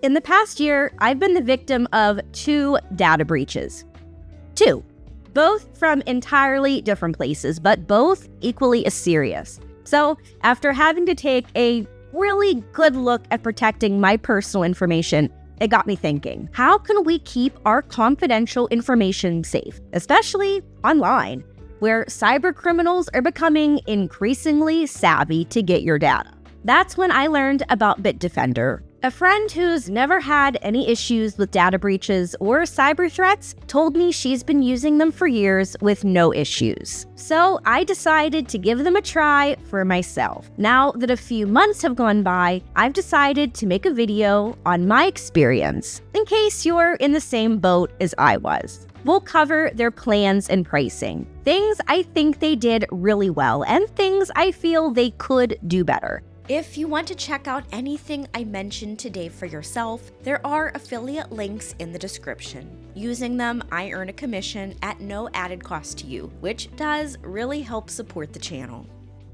In the past year, I've been the victim of 2 data breaches. 2. Both from entirely different places, but both equally as serious. So, after having to take a really good look at protecting my personal information, it got me thinking, how can we keep our confidential information safe, especially online, where cyber criminals are becoming increasingly savvy to get your data? That's when I learned about Bitdefender. A friend who's never had any issues with data breaches or cyber threats told me she's been using them for years with no issues. So I decided to give them a try for myself. Now that a few months have gone by, I've decided to make a video on my experience, in case you're in the same boat as I was. We'll cover their plans and pricing, things I think they did really well, and things I feel they could do better. If you want to check out anything I mentioned today for yourself, there are affiliate links in the description. Using them, I earn a commission at no added cost to you, which does really help support the channel.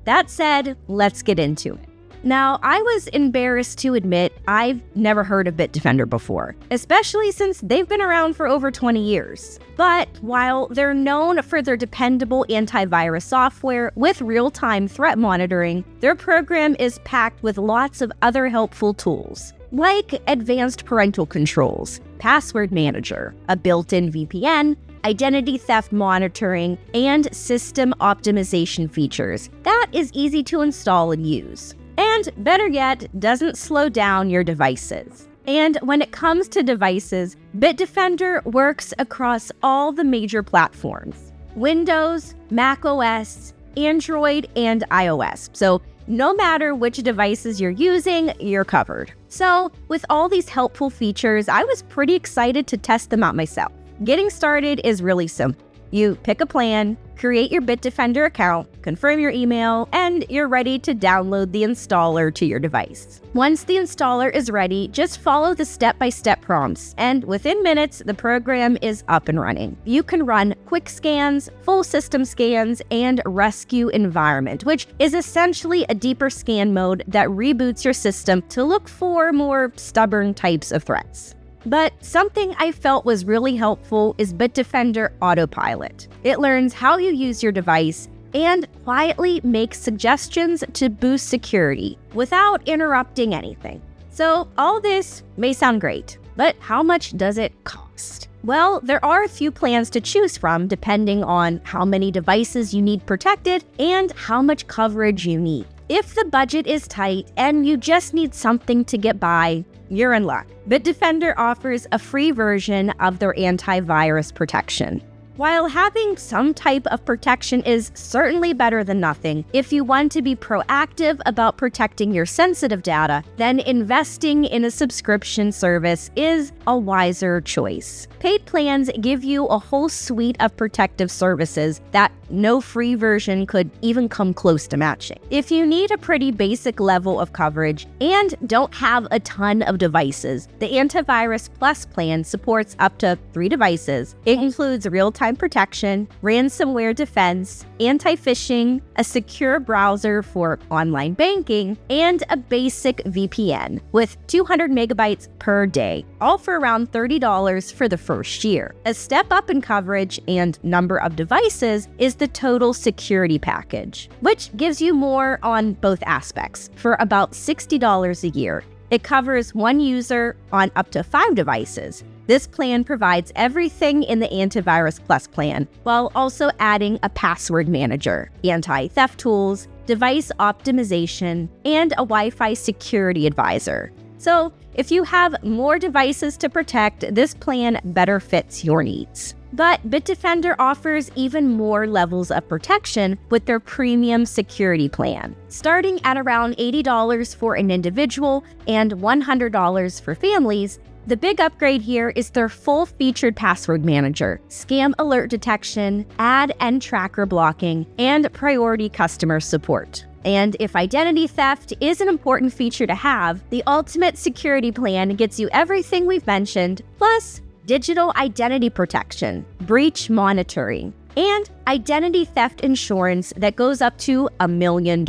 That said, let's get into it. Now, I was embarrassed to admit I've never heard of Bitdefender before, especially since they've been around for over 20 years. But while they're known for their dependable antivirus software with real-time threat monitoring, their program is packed with lots of other helpful tools, like advanced parental controls, password manager, a built-in VPN, identity theft monitoring, and system optimization features that is easy to install and use. And better yet, doesn't slow down your devices. And when it comes to devices, Bitdefender works across all the major platforms: Windows, Mac OS, Android, and iOS. So no matter which devices you're using, you're covered. So with all these helpful features, I was pretty excited to test them out myself. Getting started is really simple. You pick a plan, create your Bitdefender account, confirm your email, and you're ready to download the installer to your device. Once the installer is ready, just follow the step-by-step prompts, and within minutes, the program is up and running. You can run quick scans, full system scans, and rescue environment, which is essentially a deeper scan mode that reboots your system to look for more stubborn types of threats. But something I felt was really helpful is Bitdefender Autopilot. It learns how you use your device and quietly makes suggestions to boost security without interrupting anything. So all this may sound great, but how much does it cost? Well, there are a few plans to choose from depending on how many devices you need protected and how much coverage you need. If the budget is tight and you just need something to get by, you're in luck. Bitdefender offers a free version of their antivirus protection. While having some type of protection is certainly better than nothing, if you want to be proactive about protecting your sensitive data, then investing in a subscription service is a wiser choice. Paid plans give you a whole suite of protective services that no free version could even come close to matching. If you need a pretty basic level of coverage and don't have a ton of devices, the Antivirus Plus plan supports up to 3 devices. It includes real-time protection, ransomware defense, anti-phishing, a secure browser for online banking, and a basic VPN with 200 megabytes per day, all for around $30 for the first year. A step up in coverage and number of devices is the total security package, which gives you more on both aspects for about $60 a year. It covers one user on up to 5 devices. This plan provides everything in the Antivirus Plus plan, while also adding a password manager, anti-theft tools, device optimization, and a Wi-Fi security advisor. So, if you have more devices to protect, this plan better fits your needs. But Bitdefender offers even more levels of protection with their premium security plan. Starting at around $80 for an individual and $100 for families, the big upgrade here is their full-featured password manager, scam alert detection, ad and tracker blocking, and priority customer support. And if identity theft is an important feature to have, the Ultimate Security Plan gets you everything we've mentioned, plus digital identity protection, breach monitoring, and identity theft insurance that goes up to $1 million.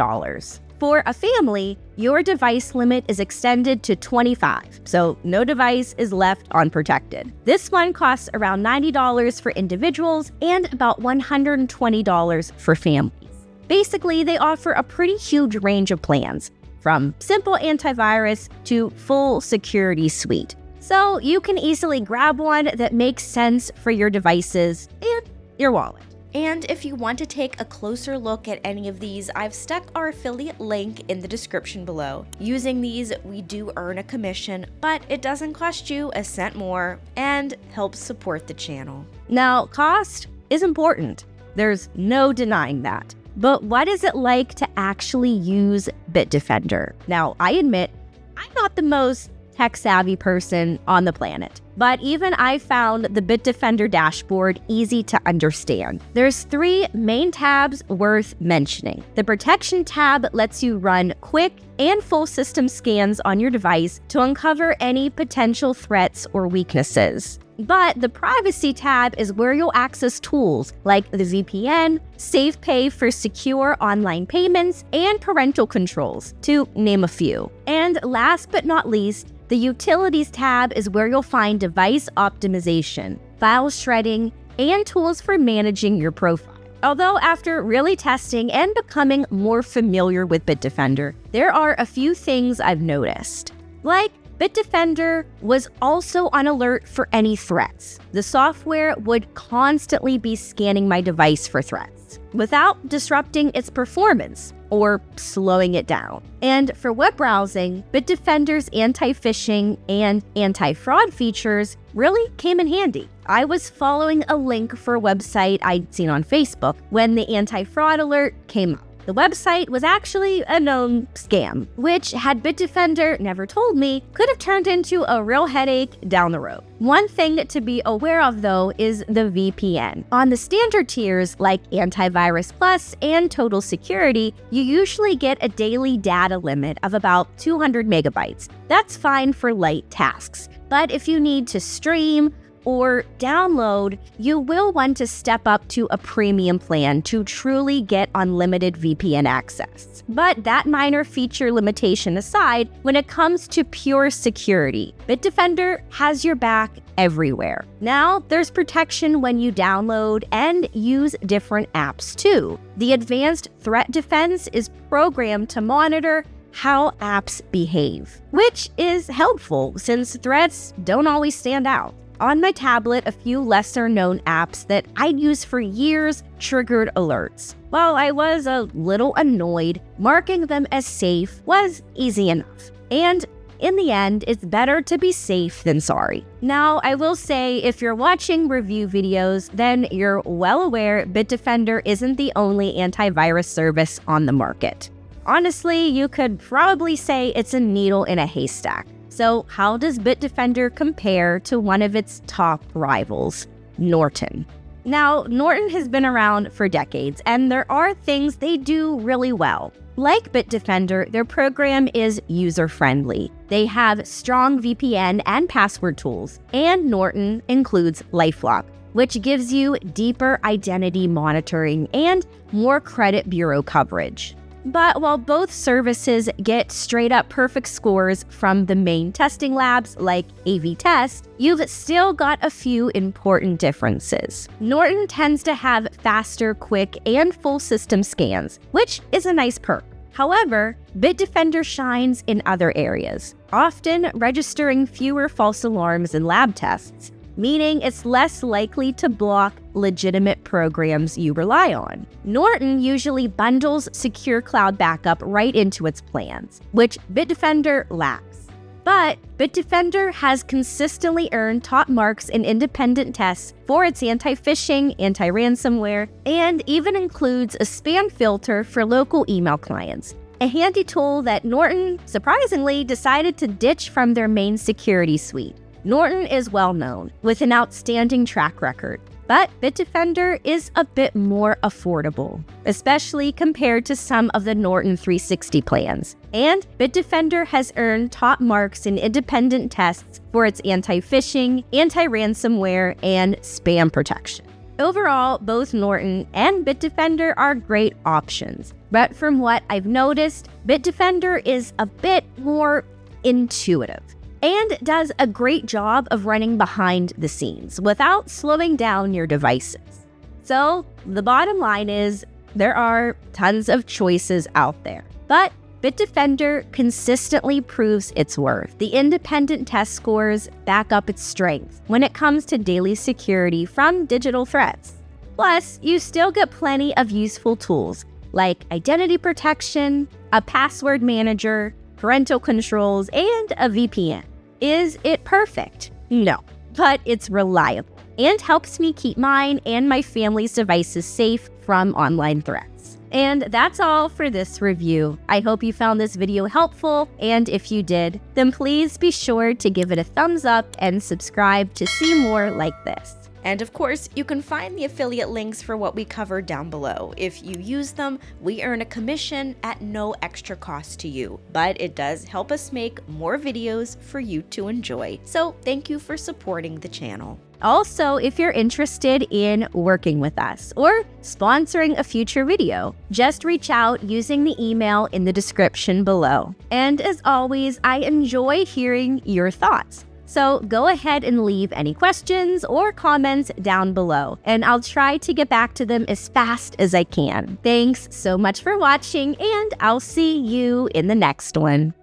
For a family, your device limit is extended to 25, so no device is left unprotected. This one costs around $90 for individuals and about $120 for families. Basically, they offer a pretty huge range of plans, from simple antivirus to full security suite. So you can easily grab one that makes sense for your devices and your wallet. And if you want to take a closer look at any of these, I've stuck our affiliate link in the description below. Using these, we do earn a commission, but it doesn't cost you a cent more and helps support the channel. Now, cost is important. There's no denying that. But what is it like to actually use Bitdefender? Now, I admit, I'm not the most tech-savvy person on the planet, but even I found the Bitdefender dashboard easy to understand. There's 3 main tabs worth mentioning. The protection tab lets you run quick and full system scans on your device to uncover any potential threats or weaknesses. But the privacy tab is where you'll access tools like the VPN, SafePay for secure online payments, and parental controls, to name a few. And last but not least, the Utilities tab is where you'll find device optimization, file shredding, and tools for managing your profile. Although after really testing and becoming more familiar with Bitdefender, there are a few things I've noticed. Like, Bitdefender was also on alert for any threats. The software would constantly be scanning my device for threats without disrupting its performance or slowing it down. And for web browsing, Bitdefender's anti-phishing and anti-fraud features really came in handy. I was following a link for a website I'd seen on Facebook when the anti-fraud alert came up. The website was actually a known scam, which, had Bitdefender never told me, could have turned into a real headache down the road. One thing to be aware of, though, is the VPN. On the standard tiers like Antivirus Plus and Total Security, you usually get a daily data limit of about 200 megabytes. That's fine for light tasks. But if you need to stream or download, you will want to step up to a premium plan to truly get unlimited VPN access. But that minor feature limitation aside, when it comes to pure security, Bitdefender has your back everywhere. Now, there's protection when you download and use different apps too. The Advanced Threat Defense is programmed to monitor how apps behave, which is helpful since threats don't always stand out. On my tablet, a few lesser-known apps that I'd used for years triggered alerts. While I was a little annoyed, marking them as safe was easy enough. And in the end, it's better to be safe than sorry. Now, I will say, if you're watching review videos, then you're well aware Bitdefender isn't the only antivirus service on the market. Honestly, you could probably say it's a needle in a haystack. So how does Bitdefender compare to one of its top rivals, Norton? Now, Norton has been around for decades, and there are things they do really well. Like Bitdefender, their program is user-friendly. They have strong VPN and password tools, and Norton includes LifeLock, which gives you deeper identity monitoring and more credit bureau coverage. But while both services get straight-up perfect scores from the main testing labs like AV-Test, you've still got a few important differences. Norton tends to have faster, quick, and full system scans, which is a nice perk. However, Bitdefender shines in other areas, often registering fewer false alarms in lab tests, meaning it's less likely to block legitimate programs you rely on. Norton usually bundles secure cloud backup right into its plans, which Bitdefender lacks. But Bitdefender has consistently earned top marks in independent tests for its anti-phishing, anti-ransomware, and even includes a spam filter for local email clients, a handy tool that Norton, surprisingly, decided to ditch from their main security suite. Norton is well known, with an outstanding track record, but Bitdefender is a bit more affordable, especially compared to some of the Norton 360 plans. And Bitdefender has earned top marks in independent tests for its anti-phishing, anti-ransomware, and spam protection. Overall, both Norton and Bitdefender are great options, But from what I've noticed, Bitdefender is a bit more intuitive and does a great job of running behind the scenes without slowing down your devices. So the bottom line is there are tons of choices out there, but Bitdefender consistently proves its worth. The independent test scores back up its strength when it comes to daily security from digital threats. Plus, you still get plenty of useful tools like identity protection, a password manager, parental controls, and a VPN. Is it perfect? No, but it's reliable and helps me keep mine and my family's devices safe from online threats. And that's all for this review. I hope you found this video helpful, and if you did, then please be sure to give it a thumbs up and subscribe to see more like this. And of course, you can find the affiliate links for what we covered down below. If you use them, we earn a commission at no extra cost to you, but it does help us make more videos for you to enjoy. So thank you for supporting the channel. Also, if you're interested in working with us or sponsoring a future video, just reach out using the email in the description below. And as always, I enjoy hearing your thoughts. So go ahead and leave any questions or comments down below, and I'll try to get back to them as fast as I can. Thanks so much for watching, and I'll see you in the next one.